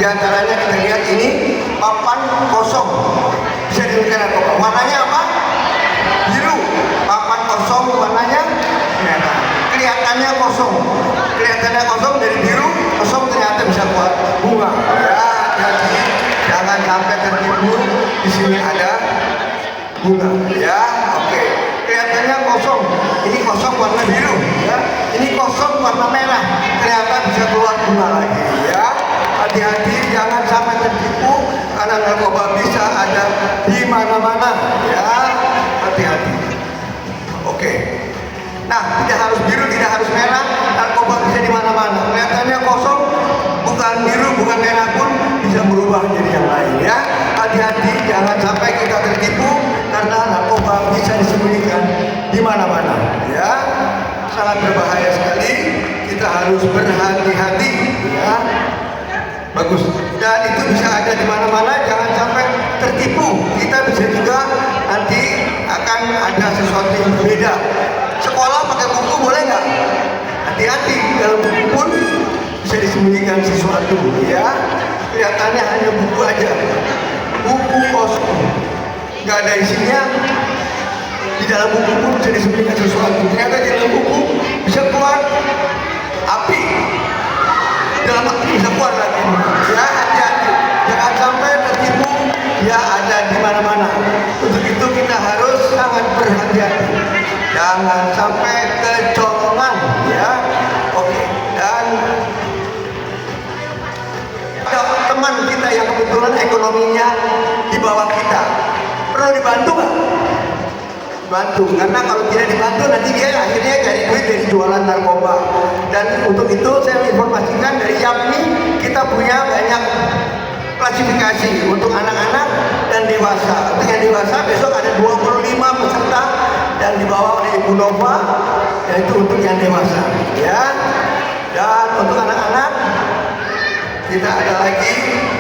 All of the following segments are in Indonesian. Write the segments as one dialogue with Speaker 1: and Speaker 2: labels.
Speaker 1: antaranya kita lihat ini papan kosong, bisa diberikan narkoba. Warnanya apa? Biru. Papan kosong warnanya merah. Kelihatannya kosong, dari biru kosong ternyata bisa buat bunga. Ya, hati-hati, jangan sampai tertipu. Di sini ada bunga. Ya, oke. Kelihatannya kosong. Ini kosong warna biru. Ya, ini kosong warna merah. Ternyata bisa keluar bunga lagi. Ya, hati-hati, jangan sampai tertipu karena narkoba bisa ada di mana-mana. Ya, hati-hati. Oke. Nah, tidak harus biru, tidak harus merah, narkoba bisa di mana-mana. Kelihatannya kosong, bukan biru, bukan merah pun bisa berubah jadi yang lain. Ya, hati-hati, jangan sampai kita tertipu karena narkoba bisa disembunyikan di mana-mana. Ya, sangat berbahaya sekali. Kita harus berhati-hati. Ya, bagus. Dan itu bisa ada di mana-mana. Jangan sampai tertipu. Kita bisa juga nanti akan ada sesuatu yang berbeda. Sekolah pakai buku boleh nggak? Hati-hati, dalam buku pun bisa disembunyikan sesuatu. Ya, kelihatannya hanya buku aja, buku kosong, nggak ada isinya. Di dalam buku pun bisa disembunyikan sesuatu. Ternyata di dalam buku bisa keluar api, dalam api bisa keluar lagi. Ya, hati-hati, jangan sampai tertipu. Ya, ada di mana-mana. Untuk itu kita harus sangat berhati-hati. Jangan sampai kecolongan, ya. Oke. Dan ada teman kita yang kebetulan ekonominya di bawah kita, perlu dibantu nggak? Bantu, karena kalau tidak dibantu nanti dia akhirnya cari duit dari jualan narkoba. Dan untuk itu saya informasikan dari YAPMI kita punya banyak klasifikasi untuk anak-anak dan dewasa. Untuk yang dewasa besok ada 25 peserta dan dibawa oleh Ibu Nova, yaitu untuk yang dewasa. Ya, dan untuk anak-anak kita ada lagi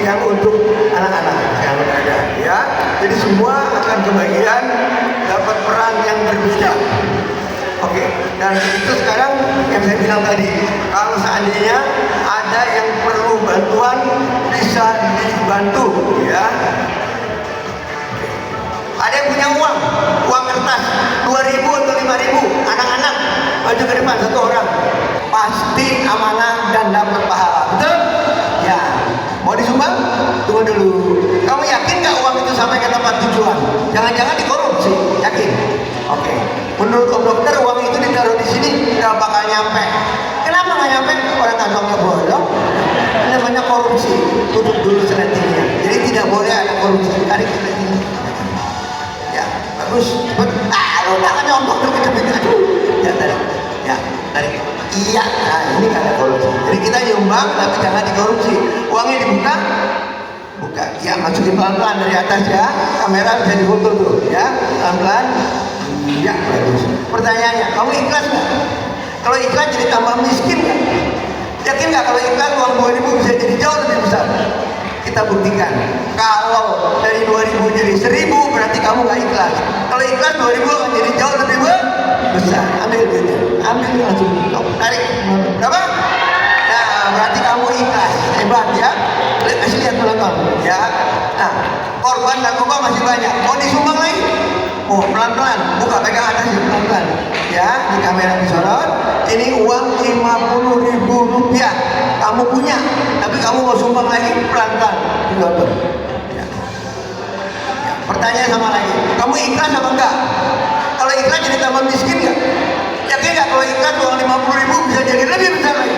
Speaker 1: yang untuk anak-anak yang ada. Ya, jadi semua akan kebagian dapat peran yang berbeda. Oke, dan itu sekarang yang saya bilang tadi, kalau seandainya ada yang perlu bantuan bisa dibantu, ya. Ada yang punya uang kertas 2.000 atau 5.000, anak-anak maju ke depan satu orang, pasti amanah dan dapat pahala, betul? Ya, mau disumbang? Tunggu dulu. Kamu yakin nggak uang itu sampai ke tempat tujuan? Jangan-jangan dikorupsi, yakin? Oke. Menurut Om Dokter uang itu ditaruh di sini nggak bakal nyampe. Kenapa nggak nyampe? Orang kantongnya bolong. Ini namanya korupsi. Tutup dulu seletinya. Jadi tidak boleh ada korupsi. Tarik seletinya. Ya, bagus. Lo tangannya Om Dokter kejepit. Aduh. Ya tarik. Ya tarik. Iya. Nah ini nggak ada korupsi. Jadi kita nyumbang tapi jangan dikorupsi. Uangnya dibuka. Buka. Ya masukin pelan-pelan dari atas ya. Kamera bisa difoto tuh. Ya pelan-pelan. Ya bagus. Pertanyaannya, kamu ikhlas nggak? Kalau ikhlas jadi tambah miskin nggak? Yakin nggak kalau ikhlas uang 2.000 bisa jadi jauh lebih besar? Kita buktikan. Kalau dari 2.000 jadi 1.000 berarti kamu nggak ikhlas. Kalau ikhlas 2.000 akan jadi jauh lebih besar. Ambil duitnya, ambil langsung. Tarik. Berapa? Nah berarti kamu ikhlas. Hebat ya. Kasih lihat penonton. Ya. Nah korban narkoba masih banyak. Mau disumbang lagi? Oh pelan-pelan, buka pegang atas pelan-pelan. Ya, di kamera disorot. Ini uang 50.000 rupiah. Kamu punya, tapi kamu mau sumbang lagi pelan-pelan. Ditonton. Ya. Ya. Pertanyaan sama lagi. Kamu ikhlas apa enggak? Kalau ikhlas jadi tambah miskin nggak? Yakin nggak kalau ikhlas uang 50.000 bisa jadi lebih besar lagi?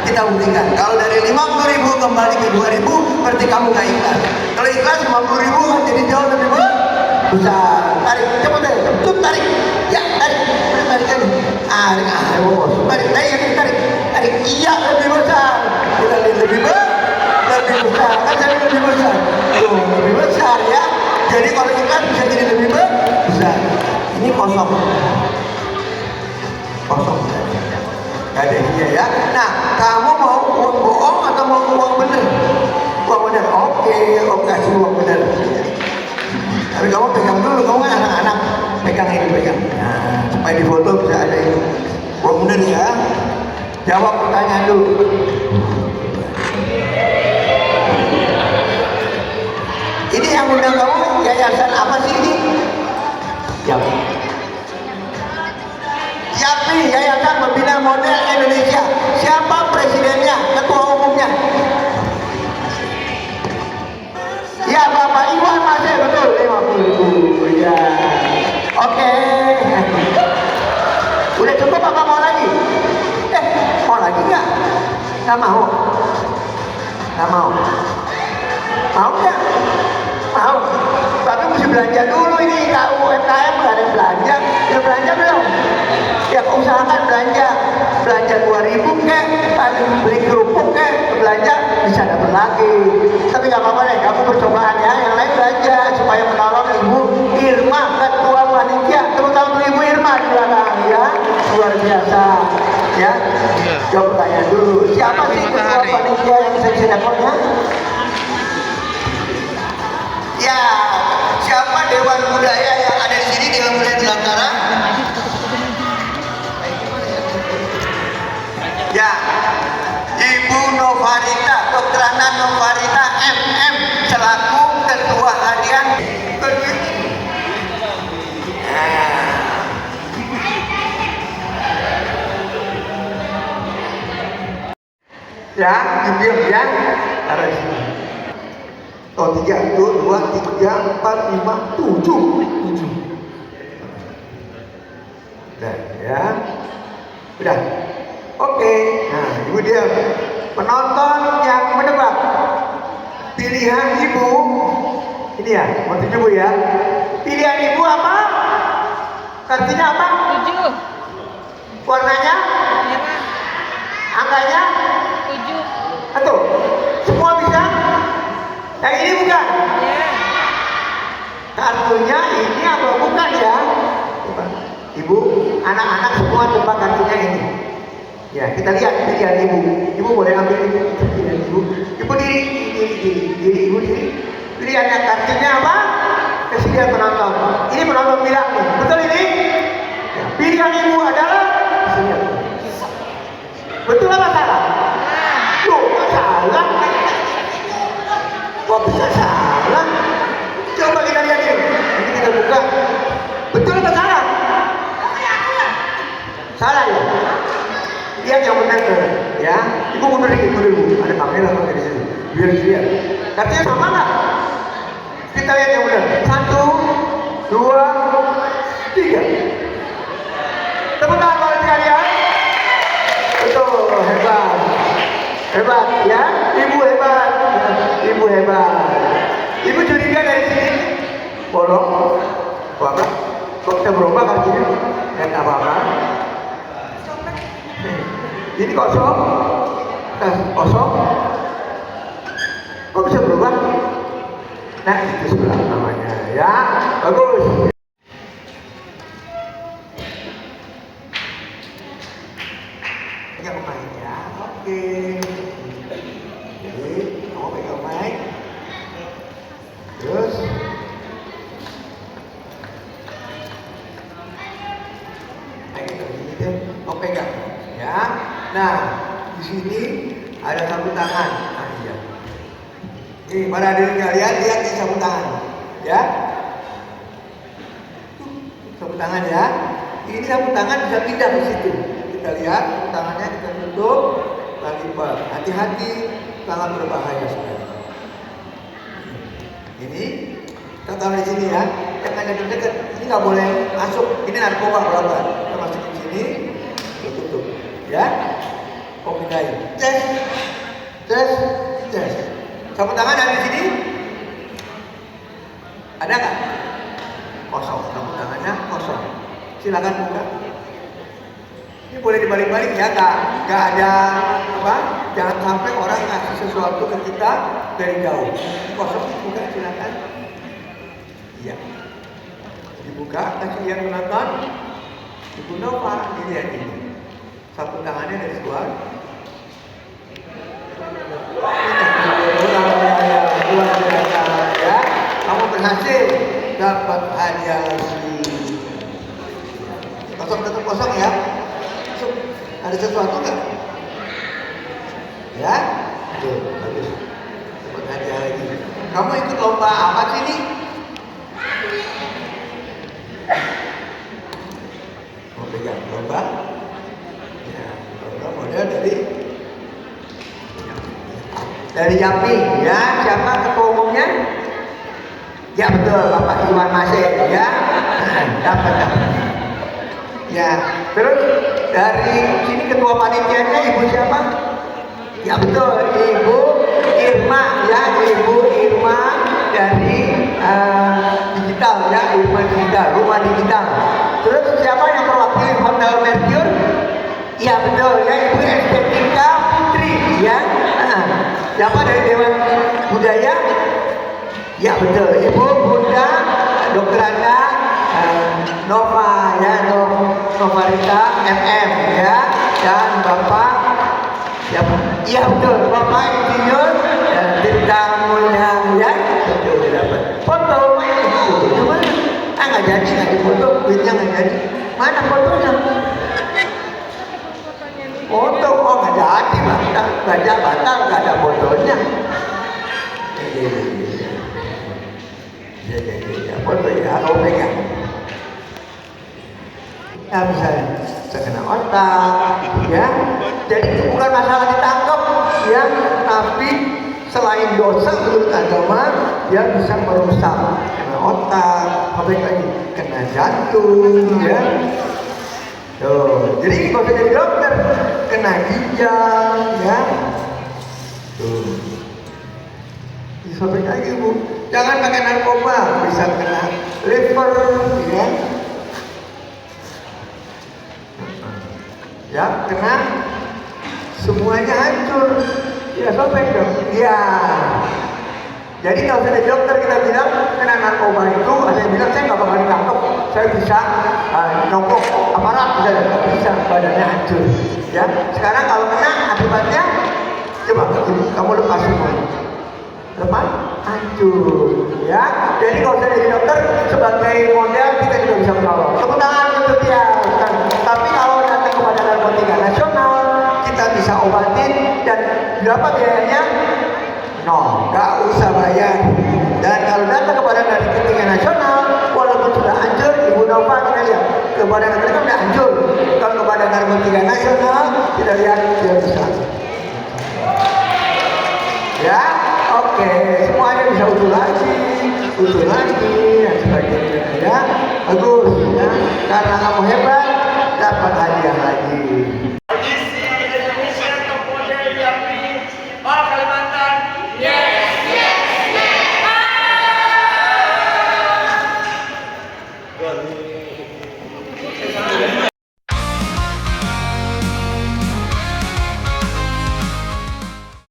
Speaker 1: Kita buktikan. Kalau dari 50.000 kembali ke 2.000, berarti kamu nggak ikhlas. Kalau ikhlas 50.000 kan jadi jauh lebih besar. Tarik, cepat deh, cepet tarik. Ya, tarik lagi. Tarik. Iya, lebih besar. Kita lihat lebih besar. Kan jadi lebih besar. Tuh, lebih besar ya. Jadi kalau ikan bisa jadi lebih besar. Ini kosong. Gak ada dia ya. Nah, kamu mau uang bohong atau mau uang bener? Uang bener. Oke, om kasih uang bener. Tapi kamu pegang dulu, kamu kan anak-anak, pegang. Nah, supaya di foto bisa ada itu. Uang bener ya. Jawab pertanyaan dulu. yang undang kamu yayasan apa sih ini? Yapi. Yapi, Yayasan Pembina Model Indonesia. Siapa presidennya, ketua umumnya? Ya, Bapak Iwan Masih, betul, 50.000. Ya. Oke. Udah cukup apa mau lagi? Mau lagi nggak? Nggak mau. Nggak mau. Mau nggak? Mau. Tapi mesti belanja dulu ini. UMKM nggak ada belanja. Udah belanja belum? Ya usahakan belanja. Belanja 2.000 kek, beli kerupuk kek, belanja bisa dapat lagi. Tapi nggak apa-apa deh, kamu percobaan ya. Yang lain belanja supaya menolong Ibu Irma, ketua panitia. Tepuk tangan untuk Ibu Irma di belakang ya. Luar biasa ya. Coba tanya dulu, siapa sih ketua panitia yang saya bisa dapatnya? Ya, siapa Dewan Budaya yang ada di sini, Dewan Budaya Nusantara? Ya, Ibu Novarita, Dr. Ana Novarita MM selaku Ketua Harian. Ya, diam ya, taruh di sini. Oh, 3, 2, 3, 4, 5, 7. Udah ya. Udah. Oke. Nah, Ibu dia penonton yang menebak pilihan Ibu. Ini ya, mau 7 Bu ya. Pilihan Ibu apa? Kartunya apa?
Speaker 2: 7.
Speaker 1: Warnanya?
Speaker 2: Merah.
Speaker 1: Angkanya?
Speaker 2: 7.
Speaker 1: Atau semua bisa? Yang ini bukan?
Speaker 2: Ya.
Speaker 1: Kartunya ini apa bukan ya? Coba. Ibu, anak-anak semua tebak kartunya ini. Ya, kita lihat pilihan Ibu. Ibu boleh ambil pilihan Ibu. Ibu diri, Ibu diri. Pilihannya kartunya apa? Kesedihan penonton. Ini penonton bilang nih, betul ini? Ya, pilihan Ibu adalah kesedihan. Betul apa salah? Loh, kok salah? Kok bisa salah? Coba kita lihat ini. Ini kita buka. Betul apa salah? Salah ya? Lihat yang benar ya. Ibu mundur dikit, mundur Ibu. Ada kamera pakai di sini. Biar dilihat. Artinya sama nggak? Kita lihat yang benar. 1, 2, 3. Tepuk tangan buat kalian. Betul, hebat. Hebat ya. Ibu hebat. Ibu hebat. Ibu curiga dari sini. Bolong. Apa? Kok bisa berubah kartunya? Dan apa-apa? Ini kosong, kosong. Kok bisa berubah? Nah, itu sebelah namanya, ya. Bagus. Pegang mic ya, oke. Jadi, kamu pegang mic. Terus. Kamu pegang, ya. Nah, di sini ada sapu tangan. Nah, iya. Nih, para hadirin kalian lihat di sapu tangan, ya. Sapu tangan ya. Ini sapu tangan bisa pindah ke situ. Kita lihat sapu tangannya kita tutup, lipat. Hati-hati, sangat berbahaya sekali. Ini kita taruh di sini ya. Jangan dekat-dekat. Ini nggak boleh masuk. Ini narkoba berapa? Kita masukin sini, kita tutup, ya. Kok pindahin? Tes. Sapu tangan ada di sini? Ada nggak? Kosong. Sapu tangannya kosong. Silakan buka. Ini boleh dibalik-balik ya, nggak ada apa? Jangan sampai orang ngasih sesuatu ke kita dari jauh. Kosong, buka silakan. Iya. Dibuka, kasih yang menonton. Ibu Nova, dilihat ini. Sapu tangannya dari luar. Ya, kamu berhasil dapat hadiah lagi. Kosong, tetap kosong ya. Ada sesuatu nggak? Ya, tuh bagus. Dapat hadiah lagi. Kamu ikut lomba apa sih ini? Mau pegang lomba? Ya, lomba model dari Jambi, ya. Siapa ketua umumnya? Ya betul, Bapak Iwan Masih, ya. Dapat. Ya, terus dari sini ketua panitianya Ibu siapa? Ya betul, Ibu Irma, ya. Ibu Irma dari digital, ya. Irma digital, rumah digital. Terus siapa yang mewakili Hotel Mercure? Ya betul, ya. Ibu Estetika Putri, ya. Siapa dari Dewan Budaya? Ya betul, Ibu Bunda Dr. Anda Nova, ya. Nova Rita MM, ya. Dan Bapak, ya, iya betul, Bapak Insinyur dan Tirta Mulya, ya. Betul, dapat foto. Cuma nggak jadi, nggak difoto, duitnya nggak jadi. Mana fotonya? Foto, oh nggak jadi, baca batal, nggak ada fotonya. Ya, foto ya, kalau pegang. Ya misalnya terkena otak, ya. Jadi itu bukan masalah ditangkap, ya. Tapi selain dosa menurut agama, dia bisa merusak, kena otak, apa lagi, kena jantung, ya. Tuh, jadi kalau jadi dokter, kena ginjal, ya. Tuh, sampai lagi Bu, jangan pakai narkoba, bisa kena liver, ya. Ya, kena semuanya hancur. Ya, sobek dong. Ya. Jadi kalau sudah dokter kita bilang kena narkoba itu, ada yang bilang saya nggak bakal ditangkap, saya bisa nyokok aparat, bisa badannya hancur. Ya. Sekarang kalau kena akibatnya, coba kamu lepas semua. Lepas hancur. Ya. Jadi kalau sudah jadi dokter sebagai model kita juga bisa menolong. Tepuk tangan untuk dia. Tapi kalau datang kepada Narkotika Nasional, kita bisa obatin dan berapa biayanya? No, nggak usah bayar. Dan kalau datang kepada Narkotika Nasional, walaupun sudah hancur, Ibu Nova kita lihat kepada Narkotika sudah hancur. Kalau kepada Narkotika Nasional, kita lihat dia bisa. Ya, oke, semuanya bisa utuh lagi, dan sebagainya. Ya, bagus. Ya, karena kamu hebat, dapat hadiah lagi.